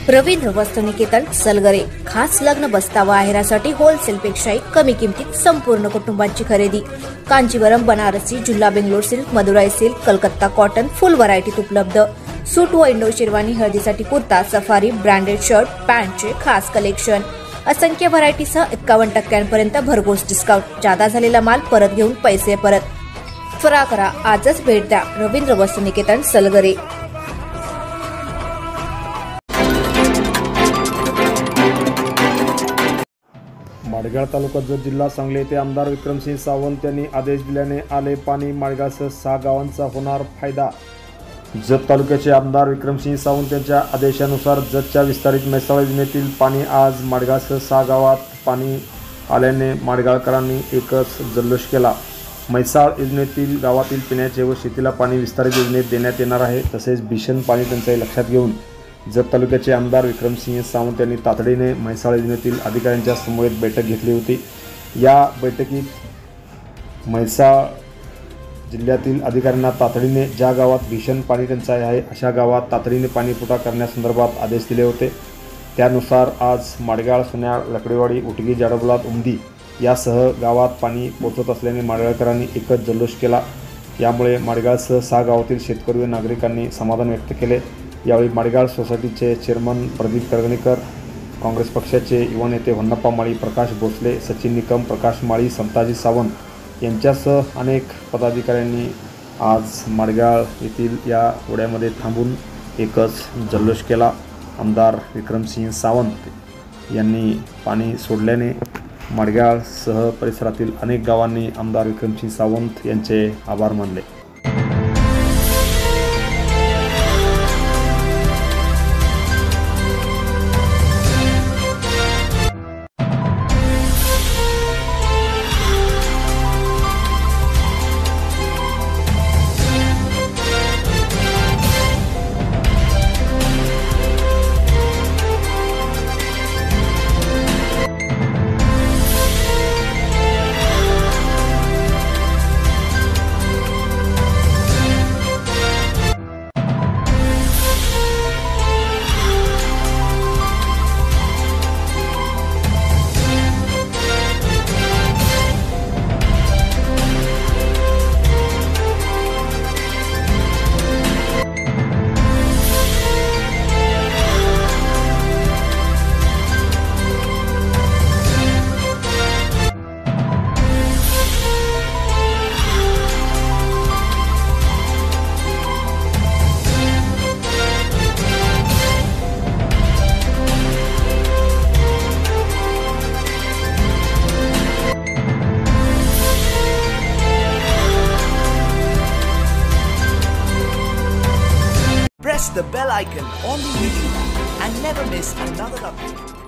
रवींद्र वस्त्रनिकेतन सलगरे खास लग्न बस्तावा आहेरासाठी होलसेल पेक्षाही कमी किमतीत संपूर्ण कुटुंबाची खरेदी। कांजीवरम, बनारसी, जुल्ला, Bangalore silk, Madurai silk, Calcutta cotton full व्हरायटीत उपलब्ध। सूट व इंडो शेरवानी, हळदीसाठी कुर्ता, सफारी, ब्रँडेड शर्ट, पॅन्टचे खास कलेक्शन, असंख्य व्हरायटीसह 51% भरघोस डिस्काउंट। जादा झालेला माल परत घेऊन पैसे परत। त्वरा करा, आजच भेट द्या रवींद्र वस्त्रनिकेतन सलगरे। माडगाळ तालुका जत जिल्हा सांगली येथे आमदार विक्रमसिंह सावंत यांनी आदेश दिल्याने आले पाणी। माडगाळसह 6 गावांचा होणार फायदा। जत तालुक्याचे आमदार विक्रमसिंह सावंत यांच्या आदेशानुसार जतच्या विस्तारित म्हैसाळ योजनेतील पाणी आज माडगाळसह 6 गावात पाणी आल्याने माडगाळकरांनी एकच जल्लोष केला। म्हैसाळ योजनेतील गावातील पिण्याचे व शेतीला पाणी विस्तारित योजनेत देण्यात येणार आहे। तसेच भीषण पाणी टंचाई लक्षात घेऊन जत तालुक्याचे आमदार विक्रमसिंह सावंत यांनी तातडीने म्हैसाळ योजनेतील अधिकाऱ्यांच्या समवेत बैठक घेतली होती। या बैठकीत म्हैसाळ जिल्ह्यातील अधिकाऱ्यांना तातडीने ज्या गावात भीषण पाणी टंचाई आहे अशा गावात तातडीने पाणीपुरवठा करण्यासंदर्भात आदेश दिले होते। त्यानुसार आज माडगाळ, सुन्याळ, लकडेवाडी, उटगी, जाडबलाद, उमदी यासह गावात पाणी पोहोचत असल्याने माडगाळकरांनी एकच जल्लोष केला। यामुळे माडगाळसह 6 गावातील शेतकरी व नागरिकांनी समाधान व्यक्त केले। यावेळी माडगाळ सोसायटीचे चेअरमन प्रदीप करगणेकर, काँग्रेस पक्षाचे युवा नेते होन्नप्पा माळी, प्रकाश भोसले, सचिन निकम, प्रकाश माळी, संताजी सावंत यांच्यासह अनेक पदाधिकाऱ्यांनी आज माडगाळ येथील या ओढ्यामध्ये थांबून एकच जल्लोष केला। आमदार विक्रमसिंह सावंत यांनी पाणी सोडल्याने माडगाळसह परिसरातील अनेक गावांनी आमदार विक्रमसिंह सावंत यांचे आभार मानले। Press the bell icon on the video and never miss another update.